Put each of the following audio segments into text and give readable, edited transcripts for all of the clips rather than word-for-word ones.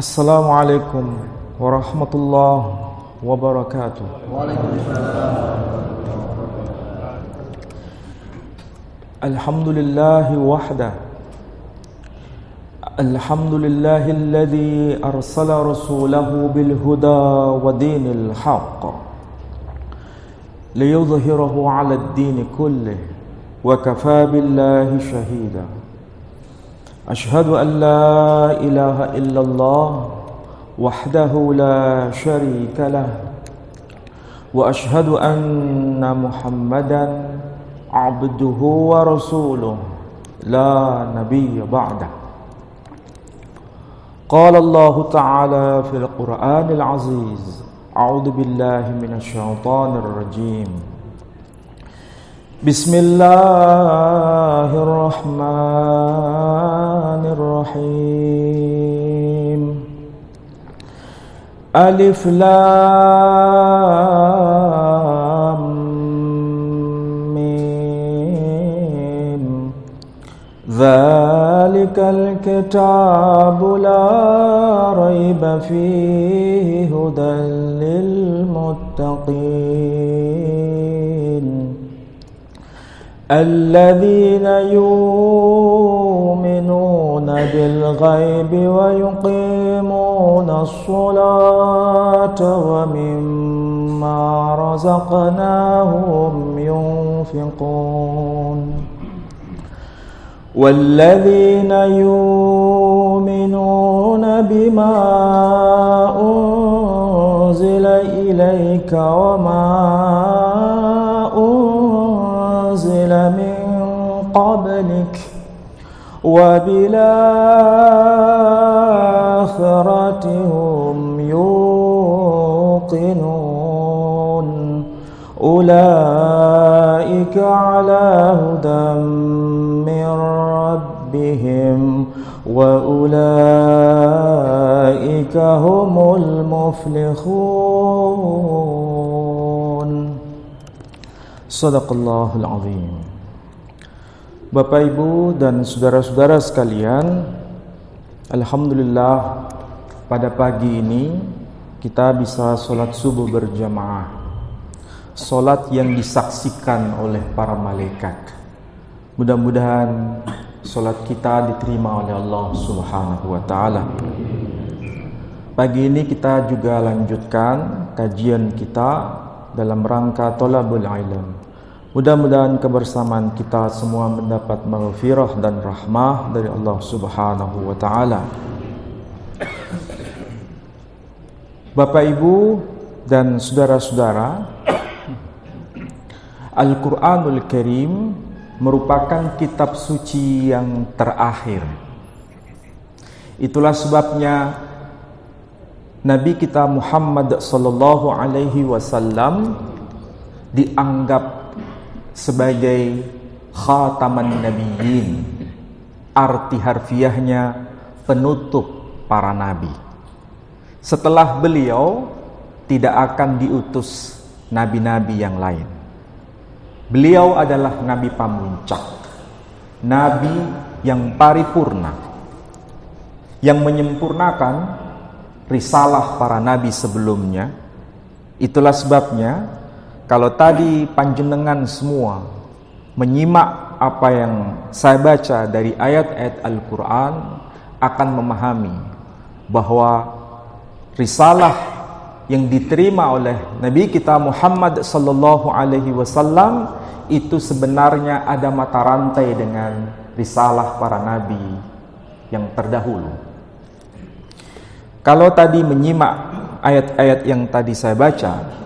Assalamualaikum warahmatullahi wabarakatuh. Alhamdulillahi wahda. Alhamdulillahilladzi arsala rasulahu bil huda wa dinil haqq liyudhhirahu 'ala ad-din kullih wa kafaa billahi shahida. Ashhadu an la ilaha illallah wahdahu la syarika lah wa ashhadu anna Muhammadan abduhu wa rasuluh la nabiyya ba'dah. Qala Allah ta'ala fil Qur'anil aziz, a'udzu billahi minasy syaithanir rajim. Bismillahirrahmanirrahim. Alif lam mim. Dzalikal kitabu la raiba fihi hudan lil muttaqin. الذين يؤمنون بالغيب ويقيمون الصلاة ومما رزقناهم ينفقون والذين يؤمنون بما أنزل إليك وما أنزل من قبلك وبالآخرة هم يوقنون أولئك على هدى من ربهم وأولئك هم المفلحون. Sadaqallahul azim. Bapak, Ibu, dan saudara-saudara sekalian, alhamdulillah pada pagi ini kita bisa sholat subuh berjamaah. Sholat yang disaksikan oleh para malaikat. Mudah-mudahan sholat kita diterima oleh Allah Subhanahu wa ta'ala. Pagi ini kita juga lanjutkan kajian kita dalam rangka thalabul ilm. Mudah-mudahan kebersamaan kita semua mendapat maghfirah dan rahmah dari Allah Subhanahu wa ta'ala. Bapak, Ibu, dan saudara-saudara, Al-Quranul Karim merupakan kitab suci yang terakhir. Itulah sebabnya Nabi kita Muhammad sallallahu alaihi wasallam dianggap sebagai khataman nabiyyin. Arti harfiahnya penutup para nabi. Setelah beliau tidak akan diutus nabi-nabi yang lain. Beliau adalah nabi pamuncak, nabi yang paripurna, yang menyempurnakan risalah para nabi sebelumnya. Itulah sebabnya kalau tadi panjenengan semua menyimak apa yang saya baca dari ayat-ayat Al-Quran, akan memahami bahwa risalah yang diterima oleh Nabi kita Muhammad sallallahu alaihi wasallam itu sebenarnya ada mata rantai dengan risalah para nabi yang terdahulu. Kalau tadi menyimak ayat-ayat yang tadi saya baca,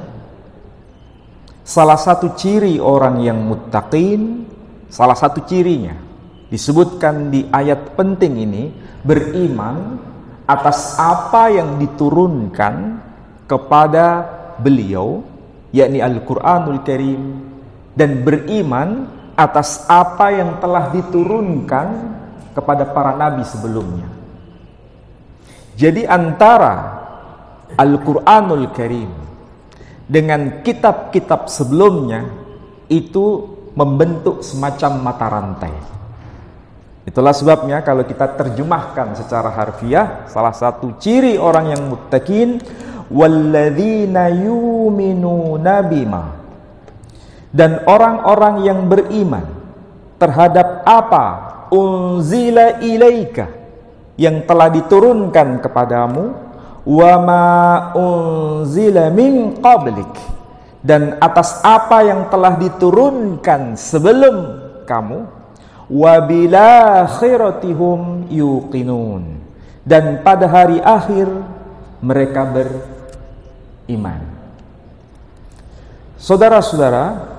salah satu ciri orang yang muttaqin, salah satu cirinya disebutkan di ayat penting ini, beriman atas apa yang diturunkan kepada beliau, yakni Al-Quranul Karim, dan beriman atas apa yang telah diturunkan kepada para nabi sebelumnya. Jadi antara Al-Quranul Karim dengan kitab-kitab sebelumnya itu membentuk semacam mata rantai. Itulah sebabnya kalau kita terjemahkan secara harfiah, salah satu ciri orang yang muttaqin, walladzina yu'minuna bima, dan orang-orang yang beriman terhadap apa unzila ilaika, yang telah diturunkan kepadamu, wa ma unzila min qablik, dan atas apa yang telah diturunkan sebelum kamu, wa bil akhiratihum yuqinun, dan pada hari akhir mereka beriman. Saudara-saudara,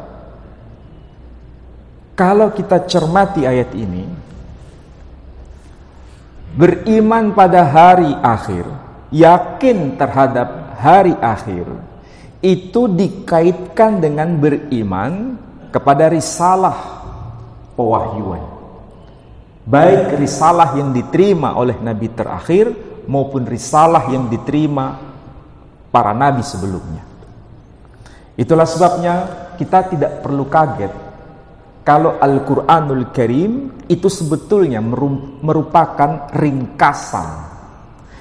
kalau kita cermati ayat ini, beriman pada hari akhir, yakin terhadap hari akhir, itu dikaitkan dengan beriman kepada risalah pewahyuan. Baik risalah yang diterima oleh nabi terakhir maupun risalah yang diterima para nabi sebelumnya. Itulah sebabnya kita tidak perlu kaget kalau Al-Quranul Karim itu sebetulnya merupakan ringkasan.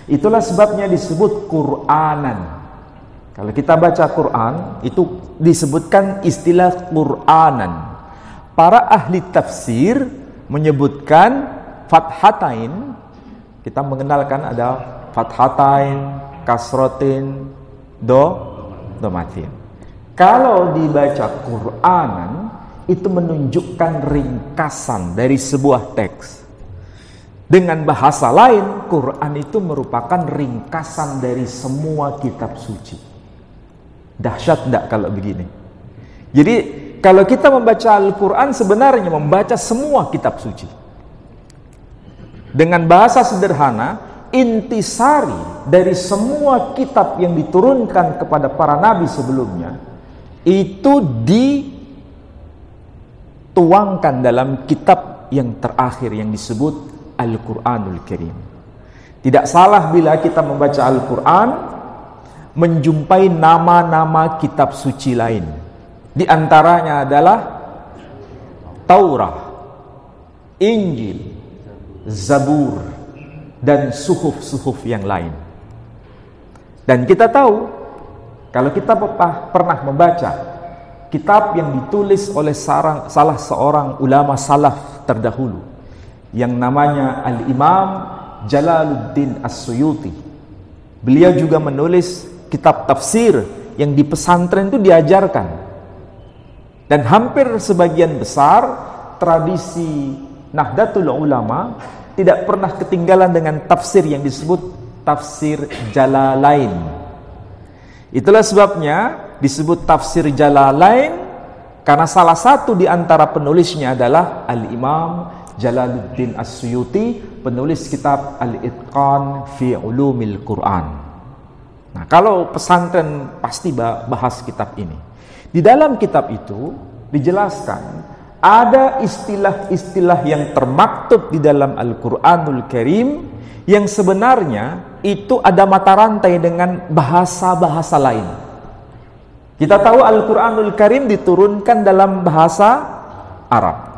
Itulah sebabnya disebut Qur'anan. Kalau kita baca Quran, itu disebutkan istilah Qur'anan. Para ahli tafsir menyebutkan fathatain. Kita mengenalkan ada fathatain, kasrotin, domatin. Kalau dibaca Qur'anan, itu menunjukkan ringkasan dari sebuah teks. Dengan bahasa lain, Quran itu merupakan ringkasan dari semua kitab suci. Dahsyat enggak kalau begini? Jadi, kalau kita membaca Al-Quran sebenarnya membaca semua kitab suci. Dengan bahasa sederhana, intisari dari semua kitab yang diturunkan kepada para nabi sebelumnya, itu dituangkan dalam kitab yang terakhir yang disebut Al-Quranul Karim. Tidak salah bila kita membaca Al-Quran menjumpai nama-nama kitab suci lain. Di antaranya adalah Taurat, Injil, Zabur, dan suhuf-suhuf yang lain. Dan kita tahu, kalau kita pernah membaca kitab yang ditulis oleh salah seorang ulama salaf terdahulu yang namanya Al-Imam Jalaluddin As-Suyuti. Beliau juga menulis kitab tafsir yang di pesantren itu diajarkan. Dan hampir sebagian besar tradisi Nahdlatul Ulama tidak pernah ketinggalan dengan tafsir yang disebut tafsir Jalalain. Itulah sebabnya disebut tafsir Jalalain, karena salah satu di antara penulisnya adalah Al-Imam Jalaluddin As-Suyuti, penulis kitab Al-Itqan fi Ulumil Quran. Nah, kalau pesantren pasti bahas kitab ini. Di dalam kitab itu dijelaskan ada istilah-istilah yang termaktub di dalam Al-Quranul Karim yang sebenarnya itu ada mata rantai dengan bahasa-bahasa lain. Kita tahu Al-Quranul Karim diturunkan dalam bahasa Arab.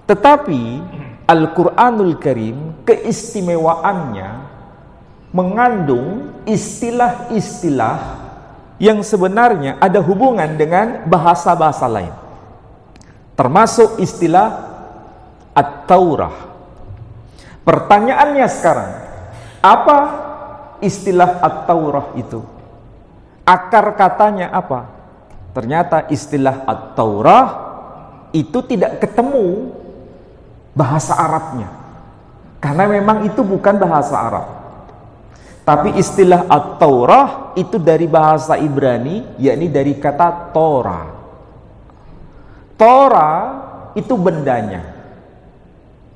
Tetapi Al-Quranul Karim keistimewaannya mengandung istilah-istilah yang sebenarnya ada hubungan dengan bahasa-bahasa lain. Termasuk istilah At-Taurah. Pertanyaannya sekarang, apa istilah At-Taurah itu? Akar katanya apa? Ternyata istilah At-Taurah itu tidak ketemu bahasa Arabnya. Karena memang itu bukan bahasa Arab. Tapi istilah At-Taurah itu dari bahasa Ibrani, yakni dari kata Torah. Torah itu bendanya.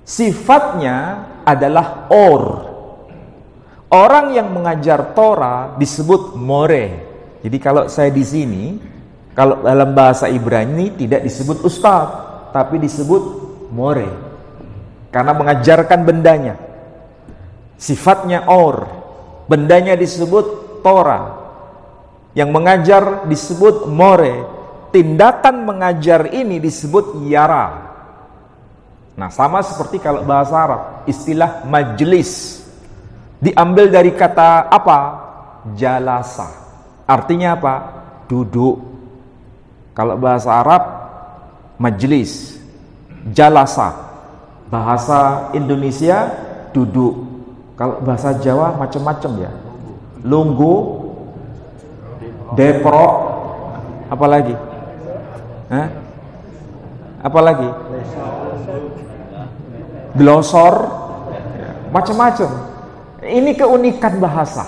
Sifatnya adalah or. Orang yang mengajar Torah disebut more. Jadi kalau saya di sini, kalau dalam bahasa Ibrani tidak disebut ustadz, tapi disebut more. Karena mengajarkan bendanya. Sifatnya or. Bendanya disebut Torah. Yang mengajar disebut more. Tindakan mengajar ini disebut yara. Nah, sama seperti kalau bahasa Arab, istilah majlis diambil dari kata apa? Jalasa. Artinya apa? Duduk. Kalau bahasa Arab, majlis. Jalasa. Bahasa Indonesia, duduk. Kalau bahasa Jawa macam-macam ya. Lunggu, deprok, apalagi? Apalagi? Glosor, macam-macam. Ini keunikan bahasa.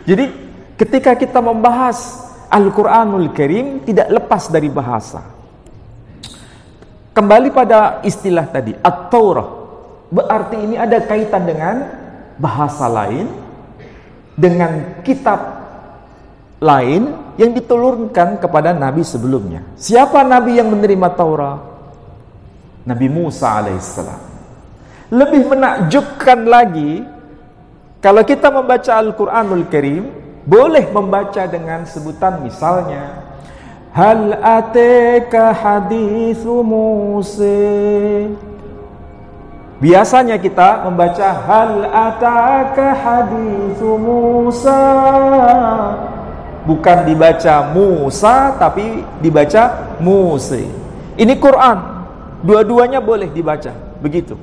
Jadi ketika kita membahas Al-Quranul Karim, tidak lepas dari bahasa. Kembali pada istilah tadi, At-Taurah, berarti ini ada kaitan dengan bahasa lain, dengan kitab lain yang diturunkan kepada nabi sebelumnya. Siapa nabi yang menerima Taurat? Nabi Musa alaihissalam. Lebih menakjubkan lagi, kalau kita membaca Al-Quranul Karim, boleh membaca dengan sebutan misalnya, Hal ateka hadithu Musa. Biasanya kita membaca Hal ataka hadithu Musa. Bukan dibaca Musa, tapi dibaca Musa. Ini Quran, dua-duanya boleh dibaca, begitu.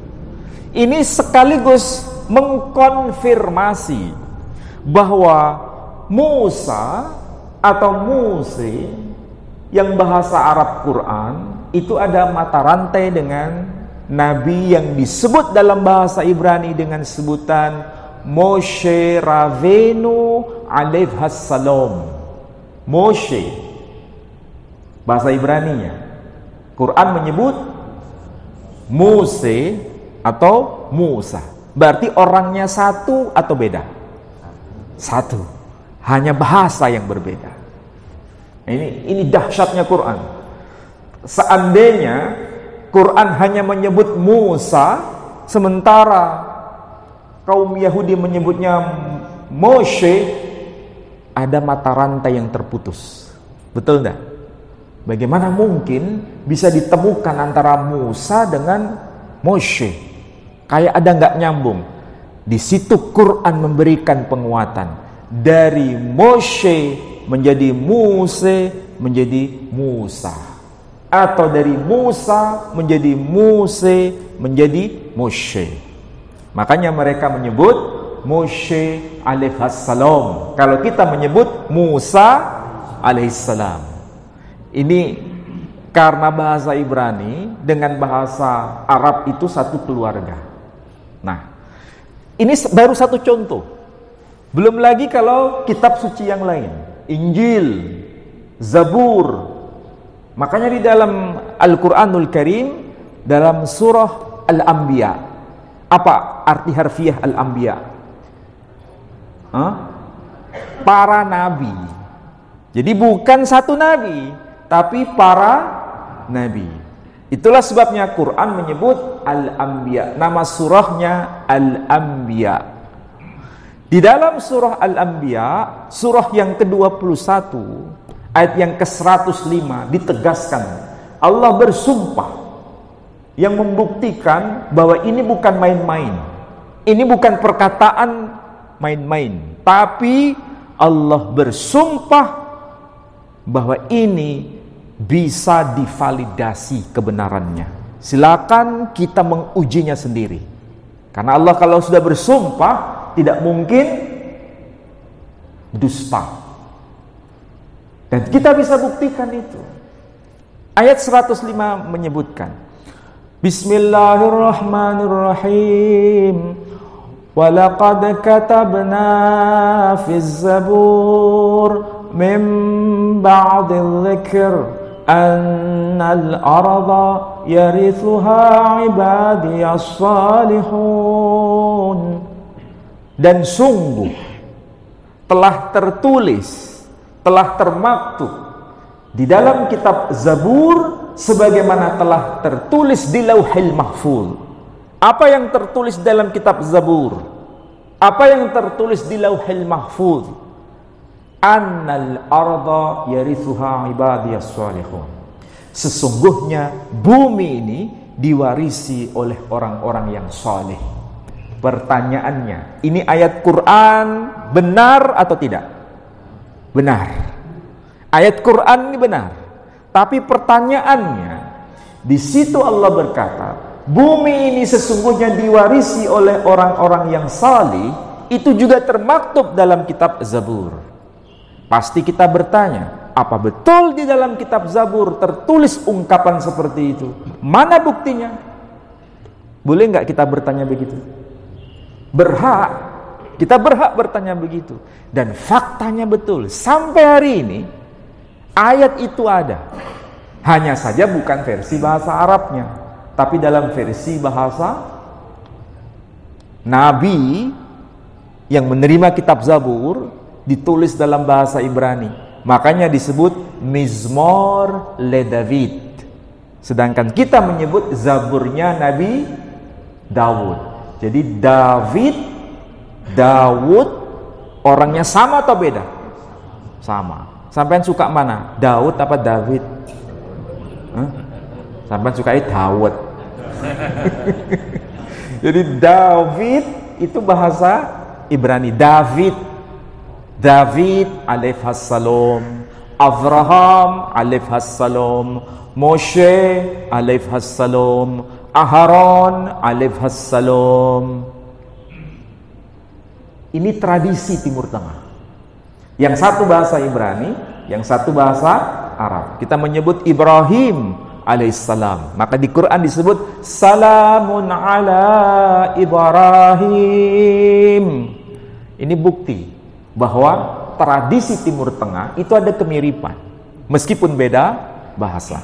Ini sekaligus mengkonfirmasi bahwa Musa atau Musa yang bahasa Arab Quran itu ada mata rantai dengan nabi yang disebut dalam bahasa Ibrani dengan sebutan Moshe Rabbeinu alaihissalam. Moshe bahasa Ibraninya. Quran menyebut Mose atau Musa. Berarti orangnya satu atau beda? Satu. Hanya bahasa yang berbeda. Ini dahsyatnya Quran. Seandainya Quran hanya menyebut Musa, sementara kaum Yahudi menyebutnya Moshe, ada mata rantai yang terputus. Betul enggak? Bagaimana mungkin bisa ditemukan antara Musa dengan Moshe? Kayak ada enggak nyambung. Di situ Quran memberikan penguatan. Dari Moshe menjadi Musa, menjadi Musa. Atau dari Musa menjadi Musa, menjadi Moshe. Makanya mereka menyebut Moshe alaihissalam. Kalau kita menyebut Musa alaihissalam. Ini karena bahasa Ibrani dengan bahasa Arab itu satu keluarga. Nah, ini baru satu contoh. Belum lagi kalau kitab suci yang lain, Injil, Zabur. Makanya di dalam Al-Quranul Karim, dalam surah Al-Anbiya, apa arti harfiah Al-Anbiya? Para nabi. Jadi bukan satu nabi, tapi para nabi. Itulah sebabnya Quran menyebut Al-Anbiya. Nama surahnya Al-Anbiya. Di dalam surah Al-Anbiya, surah yang ke-21, ayat yang ke-105 ditegaskan. Allah bersumpah yang membuktikan bahwa ini bukan main-main. Ini bukan perkataan main-main. Tapi Allah bersumpah bahwa ini bisa divalidasi kebenarannya. Silakan kita mengujinya sendiri. Karena Allah kalau sudah bersumpah, tidak mungkin dusta. Dan kita bisa buktikan itu. Ayat 105 menyebutkan, Bismillahirrahmanirrahim. Walaqad katabna fiz zabur min ba'dil dzikr annal arda yarithuha ibadiyas salihun. Dan sungguh telah tertulis, telah termaktub di dalam kitab Zabur sebagaimana telah tertulis di Lauhil Mahfuz. Apa yang tertulis dalam kitab Zabur? Apa yang tertulis di Lauhil Mahfuz? Annal arda yarithuha ibadiyas salihun. Sesungguhnya bumi ini diwarisi oleh orang-orang yang soleh. Pertanyaannya, ini ayat Quran benar atau tidak? Benar. Ayat Quran ini benar. Tapi pertanyaannya, di situ Allah berkata, bumi ini sesungguhnya diwarisi oleh orang-orang yang salih. Itu juga termaktub dalam kitab Zabur. Pasti kita bertanya, apa betul di dalam kitab Zabur tertulis ungkapan seperti itu? Mana buktinya? Boleh nggak kita bertanya begitu? Berhak. Kita berhak bertanya begitu. Dan faktanya betul. Sampai hari ini, ayat itu ada. Hanya saja bukan versi bahasa Arabnya, tapi dalam versi bahasa Nabi yang menerima kitab Zabur, ditulis dalam bahasa Ibrani. Makanya disebut Mizmor le David. Sedangkan kita menyebut Zaburnya Nabi Daud. Jadi Daud orangnya sama atau beda? Sama. Sampean suka mana? Daud apa David? Sampean suka Daud. Jadi David itu bahasa Ibrani. David alaihi salam, Abraham alaihi salam, Moshe alaihi salam, Aharon alaihi salam. Ini tradisi Timur Tengah. Yang satu bahasa Ibrani, yang satu bahasa Arab. Kita menyebut Ibrahim alaihissalam. Maka di Quran disebut salamun ala Ibrahim. Ini bukti bahwa tradisi Timur Tengah itu ada kemiripan, meskipun beda bahasa.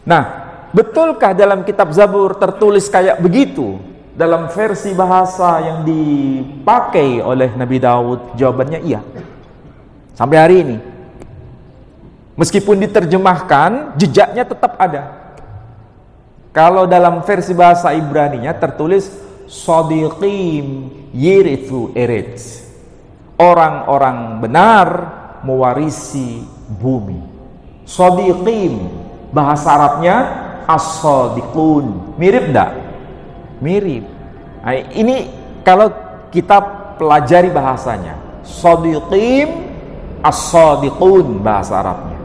Nah, betulkah dalam kitab Zabur tertulis kayak begitu dalam versi bahasa yang dipakai oleh Nabi Daud? Jawabannya iya. Sampai hari ini, meskipun diterjemahkan, jejaknya tetap ada. Kalau dalam versi bahasa Ibraninya tertulis Sadiqim yirithu eretz. Orang-orang benar mewarisi bumi. Sadiqim, bahasa Arabnya as-sadiqun. Mirip enggak? Mirip. Nah, ini kalau kita pelajari bahasanya. Sadiqim, as-sadiqun bahasa Arabnya.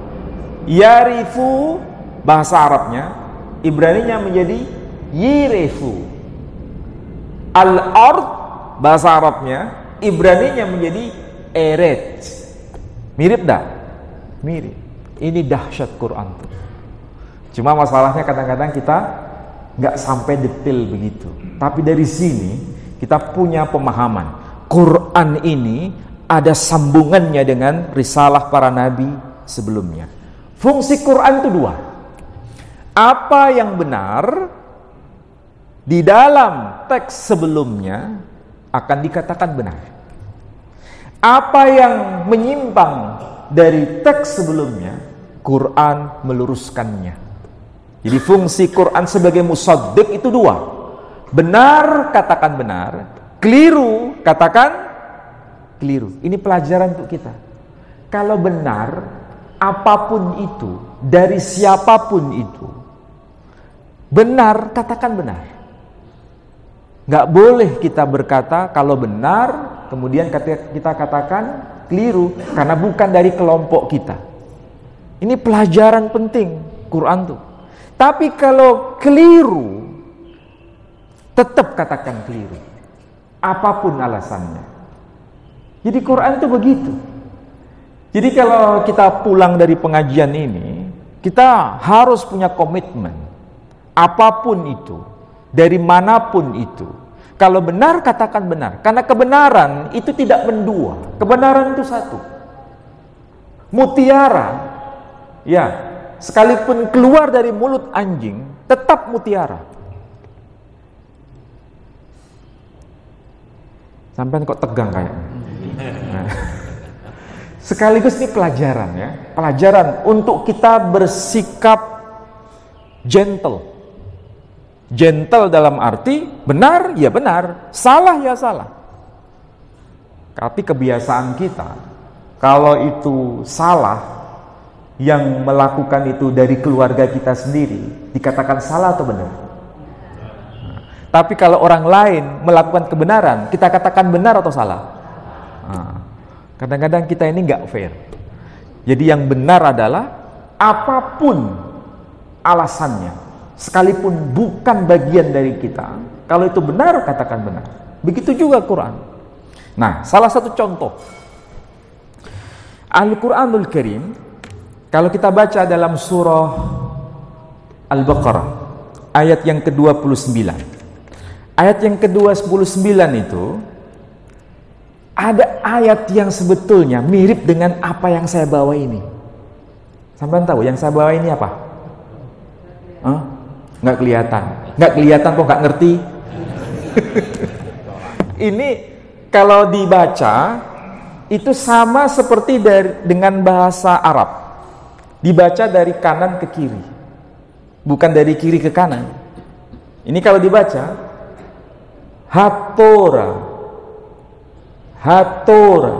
Yarifu bahasa Arabnya, Ibraninya menjadi yirefu. Al-ard bahasa Arabnya, Ibraninya menjadi eret. Mirip tak? Mirip. Ini dahsyat Quran tuh. Cuma masalahnya kadang-kadang kita nggak sampai detail begitu. Tapi dari sini kita punya pemahaman. Quran ini ada sambungannya dengan risalah para nabi sebelumnya. Fungsi Quran itu dua. Apa yang benar di dalam teks sebelumnya akan dikatakan benar. Apa yang menyimpang dari teks sebelumnya, Quran meluruskannya. Jadi fungsi Quran sebagai musaddiq itu dua. Benar, katakan benar. Keliru, katakan keliru. Ini pelajaran untuk kita. Kalau benar, apapun itu, dari siapapun itu, benar, katakan benar. Nggak boleh kita berkata kalau benar, kemudian kita katakan keliru, karena bukan dari kelompok kita. Ini pelajaran penting Quran tuh. Tapi kalau keliru, tetap katakan keliru, apapun alasannya. Jadi Quran itu begitu. Jadi kalau kita pulang dari pengajian ini, kita harus punya komitmen. Apapun itu, dari manapun itu. Kalau benar, katakan benar. Karena kebenaran itu tidak mendua. Kebenaran itu satu. Mutiara, ya, sekalipun keluar dari mulut anjing, tetap mutiara. Sampai kok tegang kayaknya. Nah. Sekaligus ini pelajaran ya. Pelajaran untuk kita bersikap gentle. Gentle dalam arti benar ya benar, salah ya salah. Tapi kebiasaan kita, kalau itu salah, yang melakukan itu dari keluarga kita sendiri, dikatakan salah atau benar? Tapi kalau orang lain melakukan kebenaran, kita katakan benar atau salah? Kadang-kadang kita ini nggak fair. Jadi yang benar adalah apapun alasannya, sekalipun bukan bagian dari kita, kalau itu benar, katakan benar. Begitu juga Quran. Nah, salah satu contoh Al-Quranul Karim, kalau kita baca dalam surah Al-Baqarah ayat yang ke-29, ayat yang ke-29 itu ada ayat yang sebetulnya mirip dengan apa yang saya bawa ini. Sampai tahu yang saya bawa ini apa? Nggak kelihatan. Nggak kelihatan kok nggak ngerti. Ini kalau dibaca itu sama seperti dengan bahasa Arab. Dibaca dari kanan ke kiri, bukan dari kiri ke kanan. Ini kalau dibaca Hatora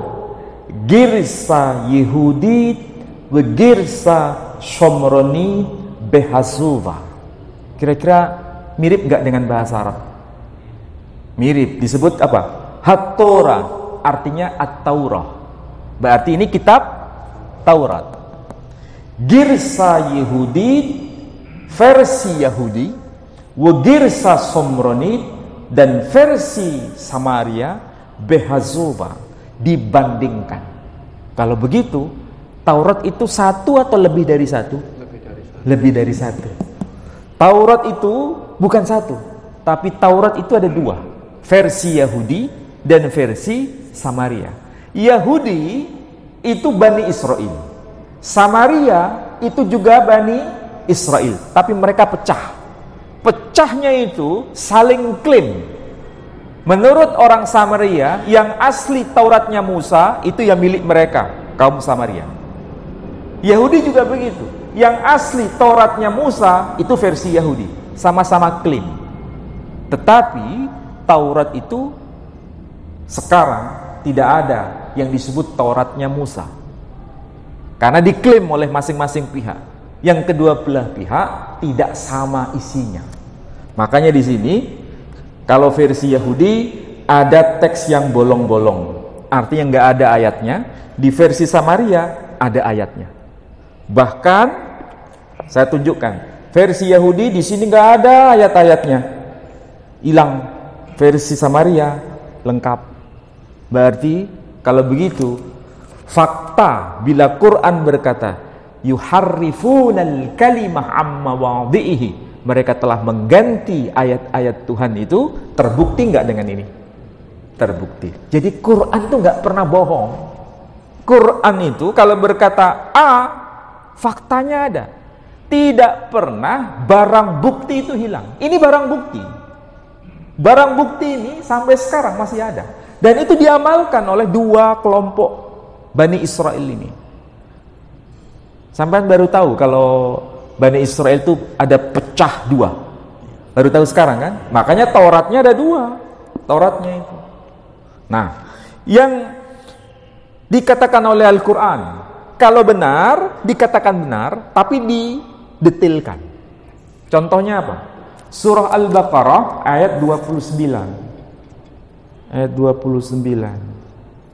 girsa Yehudi wa girsa Shomroni behazuva. Kira-kira mirip gak dengan bahasa Arab? Mirip, disebut apa? Hatora, artinya At-Taurah. Berarti ini kitab Taurat. Girsa Yehudi, versi Yahudi, wa girsa Shomroni, dan versi Samaria, behazuva, dibandingkan. Kalau begitu, Taurat itu satu atau lebih dari satu? Lebih dari satu. Taurat itu bukan satu, tapi Taurat itu ada dua, versi Yahudi dan versi Samaria. Yahudi itu Bani Israel, Samaria itu juga Bani Israel, tapi mereka pecah. Pecahnya itu saling klaim. Menurut orang Samaria, yang asli Tauratnya Musa itu yang milik mereka, kaum Samaria. Yahudi juga begitu. Yang asli Tauratnya Musa itu versi Yahudi, sama-sama klaim. Tetapi Taurat itu sekarang tidak ada yang disebut Tauratnya Musa, karena diklaim oleh masing-masing pihak. Yang kedua belah pihak tidak sama isinya. Makanya di sini kalau versi Yahudi ada teks yang bolong-bolong, artinya nggak ada ayatnya. Di versi Samaria ada ayatnya. Bahkan saya tunjukkan versi Yahudi di sini nggak ada ayat-ayatnya, hilang. Versi Samaria lengkap. Berarti kalau begitu fakta bila Quran berkata yuharrifunal kalimah amma wadhihi, mereka telah mengganti ayat-ayat Tuhan itu, terbukti nggak dengan ini? Terbukti. Jadi Quran itu nggak pernah bohong. Quran itu kalau berkata A, faktanya ada. Tidak pernah barang bukti itu hilang. Ini barang bukti. Barang bukti ini sampai sekarang masih ada. Dan itu diamalkan oleh dua kelompok Bani Israel ini. Sampai baru tahu kalau Bani Israel itu ada pecah dua. Baru tahu sekarang kan? Makanya Tauratnya ada dua. Tauratnya itu. Nah, yang dikatakan oleh Al-Quran, kalau benar, dikatakan benar, tapi didetilkan. Contohnya apa? Surah Al-Baqarah ayat 29. Ayat 29.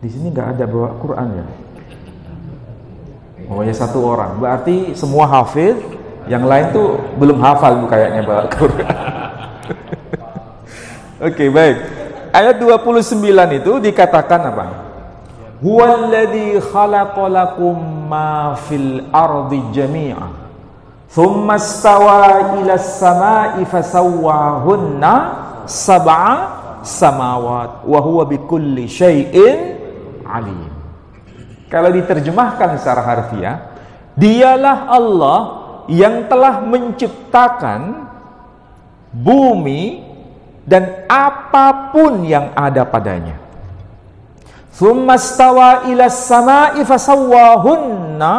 Di sini nggak ada bawa Quran ya? Oh ya, satu orang. Berarti semua hafid. Yang lain tuh belum hafal kayaknya bawa Quran. Oke, baik. Ayat 29 itu dikatakan apa? Huwallazi khalaqalakum ma fil ardi jami'a thumma istawa ila as-sama'i fasawwahunna sab'a samawat wa huwa bikulli syai'in alim. Kalau diterjemahkan secara harfiah, dialah Allah yang telah menciptakan bumi dan apapun yang ada padanya. Tsumma stawa ila samai fasawwahunna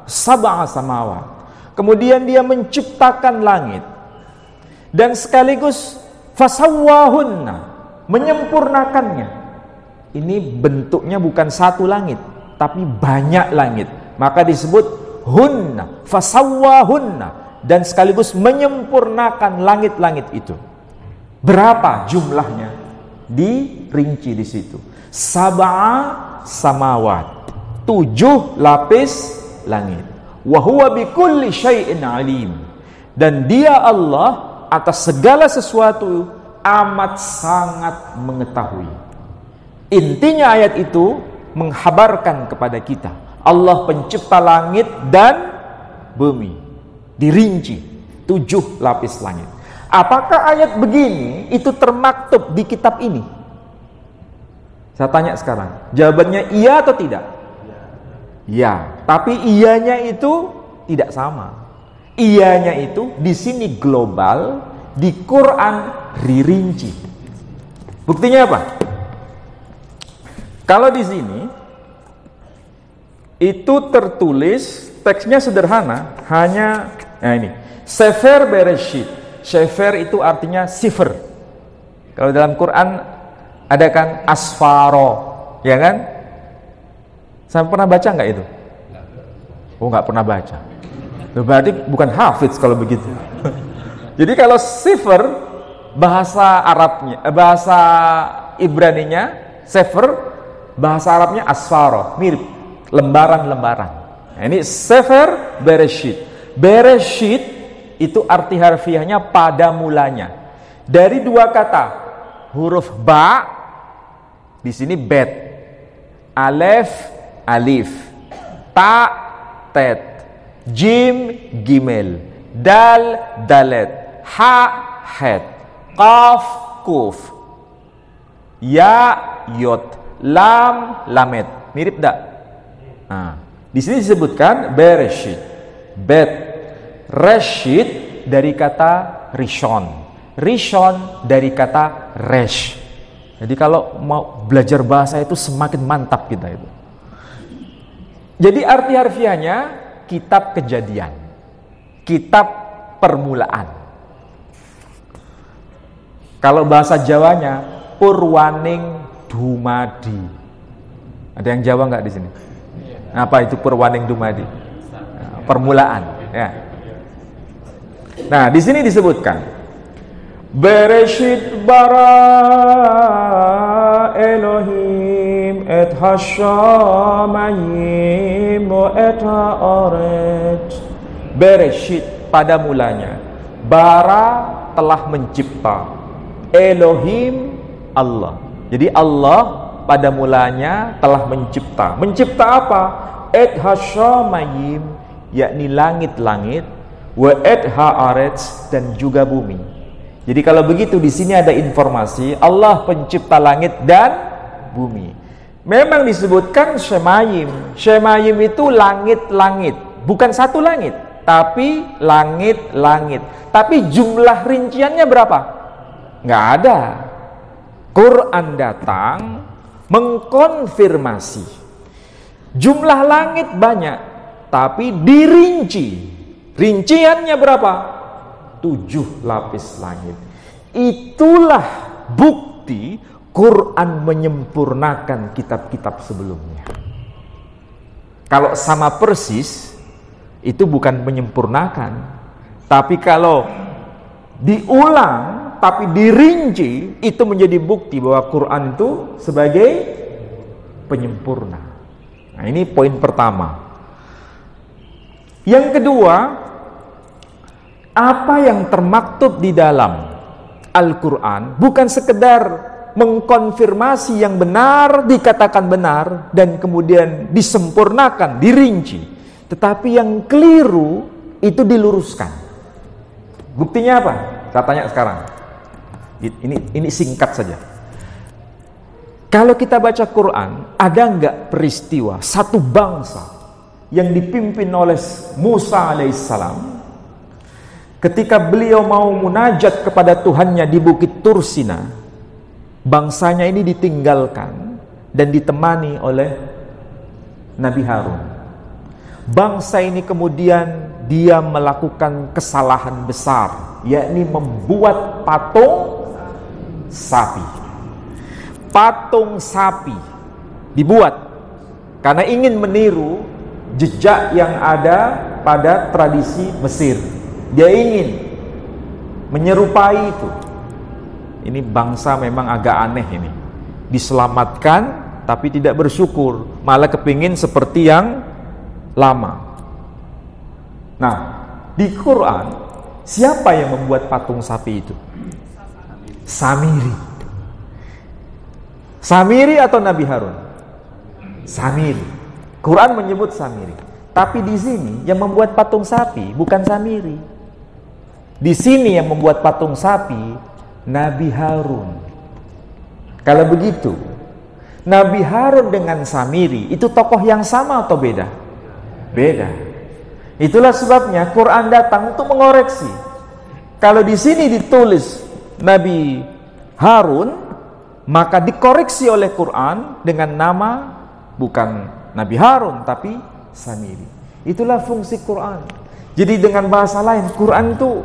sab'a samawat. Kemudian dia menciptakan langit dan sekaligus fasawwahunna, menyempurnakannya. Ini bentuknya bukan satu langit, tapi banyak langit. Maka disebut hunna fasawwahunna, dan sekaligus menyempurnakan langit-langit itu. Berapa jumlahnya? Dirinci di situ. Sab'a samawat, 7 lapis langit. Wa huwa bikulli syai'in alim, dan dia Allah atas segala sesuatu amat sangat mengetahui. Intinya ayat itu menghabarkan kepada kita Allah pencipta langit dan bumi, dirinci 7 lapis langit. Apakah ayat begini itu termaktub di kitab ini? Saya tanya sekarang, jawabannya iya atau tidak? Ya, tapi iyanya itu tidak sama. Iyanya itu di sini global, di Quran dirinci. Buktinya apa? Kalau di sini itu tertulis, teksnya sederhana, hanya ini, Sefer Bereshit. Sefer itu artinya sifr. Kalau dalam Quran ada kan asfaro, ya kan? Saya pernah baca nggak itu? Oh, nggak pernah baca. Berarti bukan hafidz kalau begitu. Jadi kalau sifr, bahasa Arabnya, bahasa Ibraninya sefer, bahasa Arabnya asfaro, mirip lembaran-lembaran. Nah, ini Sefer Bereshit. Bereshit itu arti harfiahnya pada mulanya. Dari 2 kata, huruf ba, di sini bet, alef, alif, ta, tet, jim, gimel, dal, dalet, ha, het, qaf, kuf, ya, yot, lam, lamet. Mirip tak? Nah, di sini disebutkan Bereshit, bet, reshit dari kata rishon, rishon dari kata resh. Jadi kalau mau belajar bahasa itu semakin mantap kita itu. Jadi arti harfiahnya kitab kejadian, kitab permulaan. Kalau bahasa Jawanya purwaning dumadi. Ada yang Jawa nggak di sini? Apa itu purwaning dumadi? Permulaan, ya. Nah, di sini disebutkan Bereshit bara Elohim et hashamayim et haaret. Bereshit pada mulanya, bara telah mencipta, Elohim Allah. Jadi Allah pada mulanya telah mencipta. Mencipta apa? Et hashamayim, yakni langit-langit, wa et haaretz, dan juga bumi. Jadi kalau begitu di sini ada informasi Allah pencipta langit dan bumi. Memang disebutkan shemayim. Shemayim itu langit-langit, bukan satu langit, tapi langit-langit. Tapi jumlah rinciannya berapa? Nggak ada. Quran datang mengkonfirmasi jumlah langit banyak, tapi dirinci. Rinciannya berapa? 7 lapis langit. Itulah bukti Quran menyempurnakan kitab-kitab sebelumnya. Kalau sama persis, itu bukan menyempurnakan. Tapi kalau diulang, tapi dirinci, itu menjadi bukti bahwa Quran itu sebagai penyempurna. Nah, ini poin pertama. Yang kedua, apa yang termaktub di dalam Al-Quran bukan sekedar mengkonfirmasi yang benar, dikatakan benar, dan kemudian disempurnakan, dirinci, tetapi yang keliru itu diluruskan. Buktinya apa? Saya tanya sekarang. Ini singkat saja. Kalau kita baca Quran, ada nggak peristiwa satu bangsa yang dipimpin oleh Musa alaihissalam, ketika beliau mau munajat kepada Tuhannya di Bukit Tursina, bangsanya ini ditinggalkan dan ditemani oleh Nabi Harun. Bangsa ini kemudian dia melakukan kesalahan besar, yakni membuat patung sapi. Patung sapi dibuat karena ingin meniru jejak yang ada pada tradisi Mesir. Dia ingin menyerupai itu. Ini bangsa memang agak aneh ini. Diselamatkan tapi tidak bersyukur, malah kepingin seperti yang lama. Nah, di Quran siapa yang membuat patung sapi itu? Samiri. Samiri atau Nabi Harun? Samiri. Quran menyebut Samiri. Tapi di sini yang membuat patung sapi bukan Samiri. Di sini yang membuat patung sapi Nabi Harun. Kalau begitu, Nabi Harun dengan Samiri itu tokoh yang sama atau beda? Beda. Itulah sebabnya Quran datang untuk mengoreksi. Kalau di sini ditulis Nabi Harun, maka dikoreksi oleh Quran dengan nama bukan Nabi Harun tapi Samiri. Itulah fungsi Quran. Jadi dengan bahasa lain, Quran itu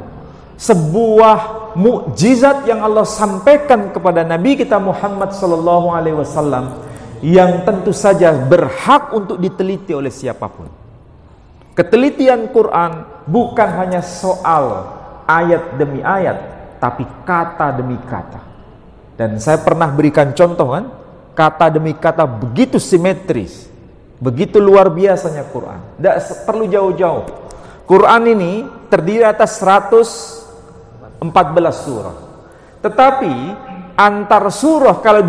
sebuah mukjizat yang Allah sampaikan kepada Nabi kita Muhammad sallallahu alaihi wasallam yang tentu saja berhak untuk diteliti oleh siapapun. Ketelitian Quran bukan hanya soal ayat demi ayat, tapi kata demi kata. Dan saya pernah berikan contoh kan, kata demi kata begitu simetris, begitu luar biasanya Quran. Tidak perlu jauh-jauh. Quran ini terdiri atas 114 surah. Tetapi antar surah kalau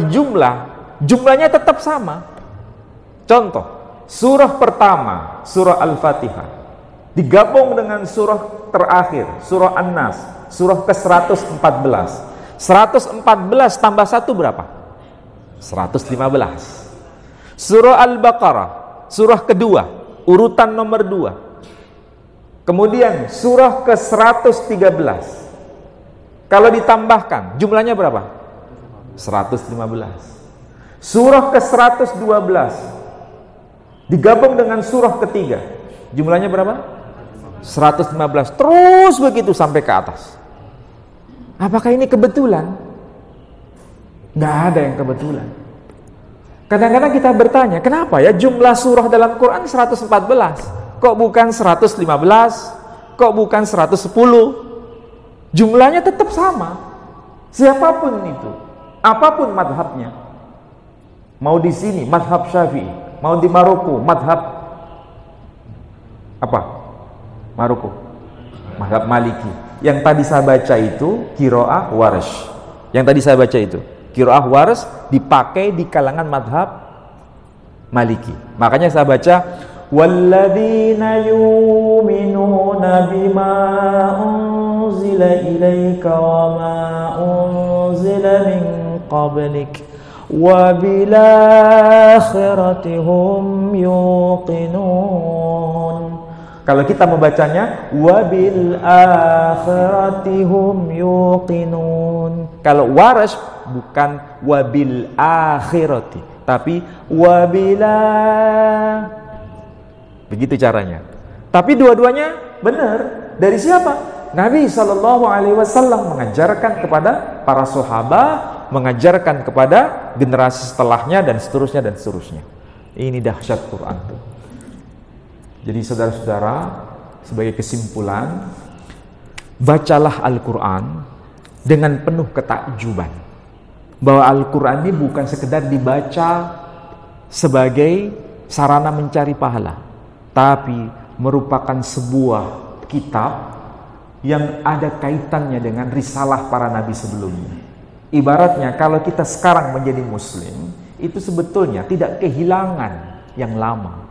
jumlahnya tetap sama. Contoh, surah pertama, surah Al-Fatihah, digabung dengan surah terakhir, surah An-Nas, surah ke-114. 114 tambah 1 berapa? 115. Surah Al-Baqarah, surah kedua, urutan nomor 2. Kemudian surah ke-113. Kalau ditambahkan, jumlahnya berapa? 115. Surah ke-112 digabung dengan surah ketiga, jumlahnya berapa? 115. Terus begitu sampai ke atas. Apakah ini kebetulan? Nggak ada yang kebetulan. Kadang-kadang kita bertanya, kenapa ya jumlah surah dalam Quran 114? Kok bukan 115? Kok bukan 110? Jumlahnya tetap sama. Siapapun itu, apapun madhabnya. Mau di sini madhab Syafi'i, mau di Maroko madhab apa? Maroko, madhab Maliki. Yang tadi saya baca itu qiraah Warsh. Yang tadi saya baca itu qiraah Warsh dipakai di kalangan madhab Maliki. Makanya saya baca walladzina yu'minuna bima unzila ilaika wa ma unzila min qablik wa bil akhirati hum yuqinun. Kalau kita membacanya wabil akhirati hum yuqinun. Kalau Warsh bukan wabil akhirati, tapi wabila. Begitu caranya. Tapi dua-duanya benar. Dari siapa? Nabi SAW mengajarkan kepada para sahabat, mengajarkan kepada generasi setelahnya dan seterusnya dan seterusnya. Ini dahsyat Quran tuh. Jadi saudara-saudara, sebagai kesimpulan, bacalah Al-Quran dengan penuh ketakjuban. Bahwa Al-Quran ini bukan sekedar dibaca sebagai sarana mencari pahala, tapi merupakan sebuah kitab yang ada kaitannya dengan risalah para nabi sebelumnya. Ibaratnya kalau kita sekarang menjadi muslim, itu sebetulnya tidak kehilangan yang lama.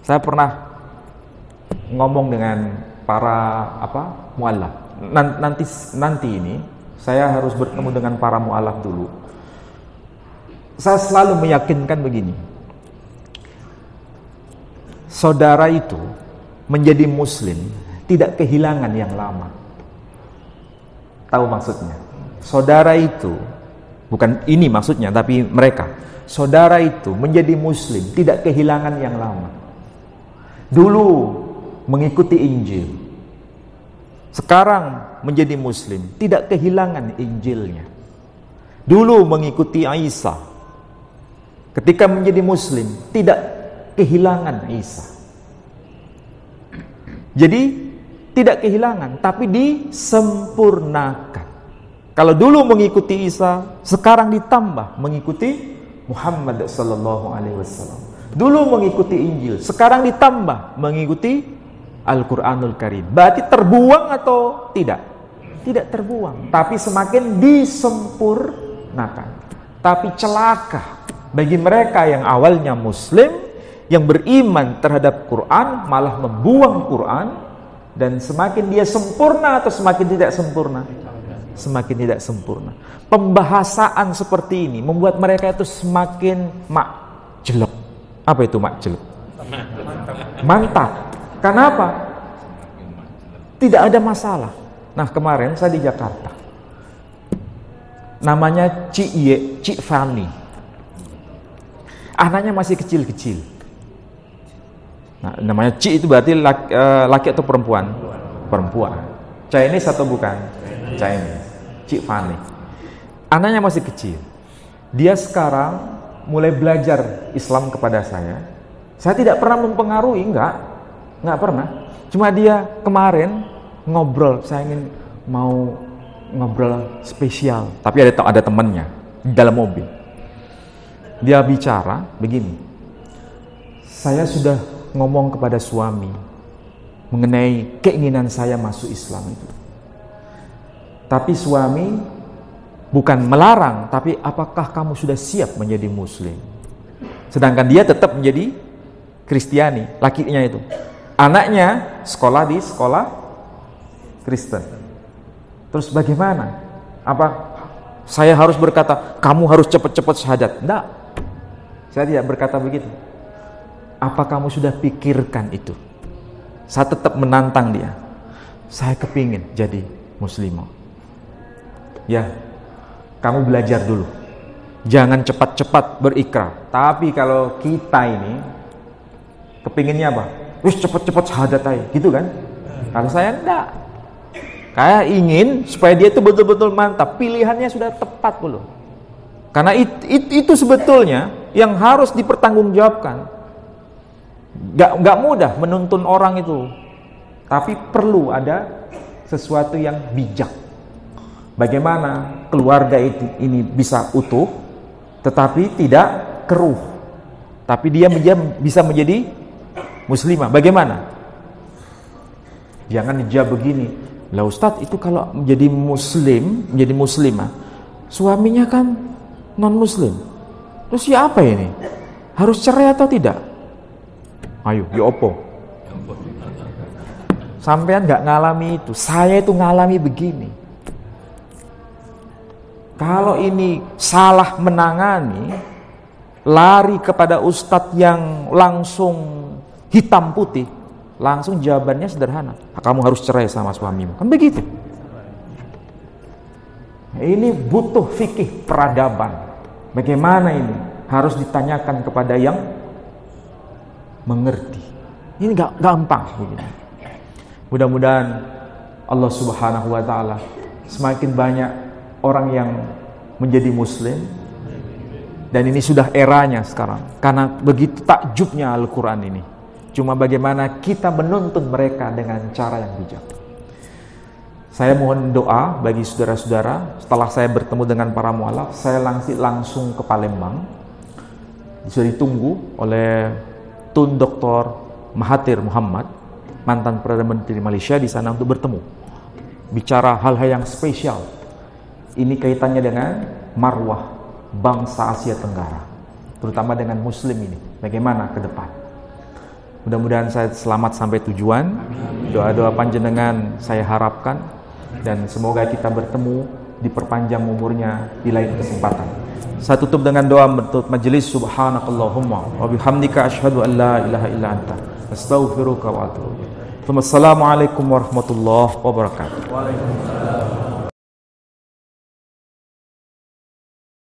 Saya pernah ngomong dengan para mu'allaf. Nanti ini saya harus bertemu dengan para mu'allaf dulu. Saya selalu meyakinkan begini. Saudara itu menjadi muslim tidak kehilangan yang lama. Tahu maksudnya? Saudara itu, bukan ini maksudnya, tapi mereka. Saudara itu menjadi muslim tidak kehilangan yang lama. Dulu mengikuti Injil, sekarang menjadi muslim tidak kehilangan Injilnya. Dulu mengikuti Isa, ketika menjadi muslim tidak kehilangan Isa. Jadi tidak kehilangan, tapi disempurnakan. Kalau dulu mengikuti Isa, sekarang ditambah mengikuti Muhammad sallallahu alaihi wasallam. Dulu mengikuti Injil, sekarang ditambah mengikuti Al-Qur'anul Karim. Berarti terbuang atau tidak? Tidak terbuang, tapi semakin disempurnakan. Tapi celaka bagi mereka yang awalnya Muslim, yang beriman terhadap Quran, malah membuang Quran. Dan semakin dia sempurna atau semakin tidak sempurna? Semakin tidak sempurna. Pembahasaan seperti ini membuat mereka itu semakin makjelek. Apa itu makjelek? Mantap. Kenapa? Tidak ada masalah. Nah, kemarin saya di Jakarta. Namanya Cik Fani. Anaknya masih kecil-kecil. Nah, namanya Cik itu berarti laki atau perempuan? Perempuan. Chinese atau bukan? Chinese. Cik Fani. Anaknya masih kecil. Dia sekarang mulai belajar Islam kepada saya. Saya tidak pernah mempengaruhi, enggak pernah. Cuma dia kemarin ngobrol, saya ingin mau ngobrol spesial. Tapi ada temannya di dalam mobil. Dia bicara begini. Saya sudah ngomong kepada suami mengenai keinginan saya masuk Islam itu. Tapi suami bukan melarang, tapi apakah kamu sudah siap menjadi Muslim? Sedangkan dia tetap menjadi Kristiani, lakinya itu. Anaknya sekolah di sekolah Kristen. Terus bagaimana? Apa saya harus berkata, kamu harus cepat-cepat syahadat? Enggak. Saya tidak berkata begitu. Apa kamu sudah pikirkan itu? Saya tetap menantang dia. Saya kepingin jadi muslimah. Ya, kamu belajar dulu. Jangan cepat-cepat berikrar. Tapi kalau kita ini kepinginnya apa? Wis cepat-cepat syahadat aja, gitu kan? Kalau saya enggak. Kayak ingin supaya dia itu betul-betul mantap. Pilihannya sudah tepat belum? Karena itu sebetulnya yang harus dipertanggungjawabkan. Gak mudah menuntun orang itu. Tapi perlu ada sesuatu yang bijak. Bagaimana keluarga ini bisa utuh, tetapi tidak keruh. Tapi dia bisa menjadi muslimah. Bagaimana? Jangan dijawab begini. Lah Ustadz, itu kalau menjadi muslimah, suaminya kan non-muslim. Terus ya apa ini? Harus cerai atau tidak? Ayo, ya opo. Sampean nggak ngalami itu. Saya itu ngalami begini. Kalau ini salah menangani, lari kepada ustadz yang langsung hitam putih, langsung jawabannya sederhana. Kamu harus cerai sama suamimu. Kan begitu. Ini butuh fikih peradaban. Bagaimana ini? Harus ditanyakan kepada yang mengerti. Ini gak gampang begini. Mudah-mudahan Allah Subhanahu wa taala semakin banyak orang yang menjadi muslim, dan ini sudah eranya sekarang karena begitu takjubnya Al-Quran ini. Cuma bagaimana kita menuntun mereka dengan cara yang bijak. Saya mohon doa bagi saudara-saudara. Setelah saya bertemu dengan para mualaf, saya langsung ke Palembang. Sudah ditunggu oleh Tun Dr. Mahathir Muhammad, mantan Perdana Menteri Malaysia, di sana untuk bertemu. Bicara hal-hal yang spesial. Ini kaitannya dengan marwah bangsa Asia Tenggara, terutama dengan muslim ini. Bagaimana ke depan? Mudah-mudahan saya selamat sampai tujuan. Doa-doa panjenengan saya harapkan, dan semoga kita bertemu, diperpanjang umurnya di lain kesempatan. Saya tutup dengan doa menutup majelis. Subhanakallahumma wa bihamdika asyhadu an la ilaha illa anta astaghfiruka wa atubu ilaik. Assalamualaikum warahmatullahi wabarakatuh. Waalaikumsalam.